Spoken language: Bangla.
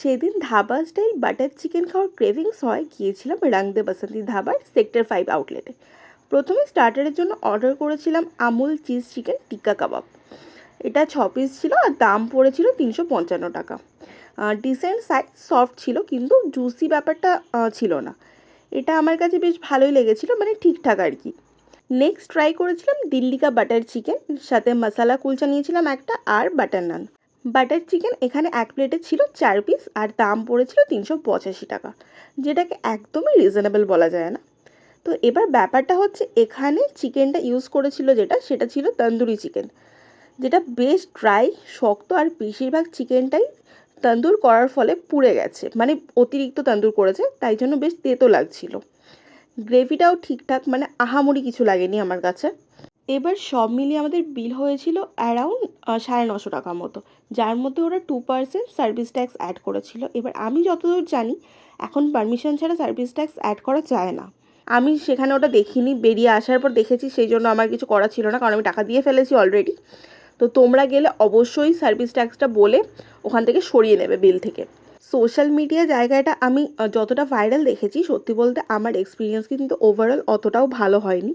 সেদিন ধাবা স্টাইল বাটার চিকেন খাওয়ার ক্রেভিংস হয় গিয়েছিলাম রং দে বাসন্তী ধাবার সেক্টর 5 আউটলেটে। প্রথমে স্টার্টারের জন্য অর্ডার করেছিলাম আমুল চিজ চিকেন টিক্কা কাবাব। এটা 6 পিস ছিল আর দাম পড়েছিল 355 টাকা। ডিসেন্ট সাইজ, সফট ছিল কিন্তু জুসি ব্যাপারটা ছিল না। এটা আমার কাছে বেশ ভালোই লেগেছিল, মানে ঠিকঠাক আর কি। নেক্সট ট্রাই করেছিলাম দিল্লি কা বাটার চিকেন, সাথে মশালা কুলচা নিয়েছিলাম একটা আর বাটার নান। বাটার চিকেন এখানে এক প্লেটে ছিল 4 পিস আর দাম পড়েছিল 385 টাকা, যেটাকে একদমই রিজনেবল বলা যায় না। তো এবার ব্যাপারটা হচ্ছে এখানে চিকেনটা ইউজ করেছিল সেটা ছিল তন্দুরি চিকেন, যেটা বেশ ড্রাই, শক্ত, আর বেশিরভাগ চিকেনটাই তন্দুর করার ফলে পুড়ে গেছে, মানে অতিরিক্ত তন্দুর করেছে, তাই জন্য বেশ তেতো লাগছিল। গ্রেভিটাও ঠিকঠাক, মানে আহামরি কিছু লাগেনি আমার কাছে। এবার সব মিলিয়ে আমাদের বিল হয়েছিল অ্যারাউন্ড 950 টাকা মতো, যার মধ্যে ওরা 2% সার্ভিস ট্যাক্স অ্যাড করেছিল। এবার আমি যতদূর জানি এখন পারমিশন ছাড়া সার্ভিস ট্যাক্স অ্যাড করা যায় না। আমি সেখানে ওটা দেখিনি, বেরিয়ে আসার পর দেখেছি, সেই জন্য আমার কিছু করা ছিল না, কারণ আমি টাকা দিয়ে ফেলেছি অলরেডি। তো তোমরা গেলে অবশ্যই সার্ভিস ট্যাক্সটা বলে ওখান থেকে সরিয়ে নেবে বিল থেকে। সোশ্যাল মিডিয়া জায়গাটা আমি যতটা ভাইরাল দেখেছি, সত্যি বলতে আমার এক্সপিরিয়েন্স কিন্তু ওভারঅল অতটাও ভালো হয়নি।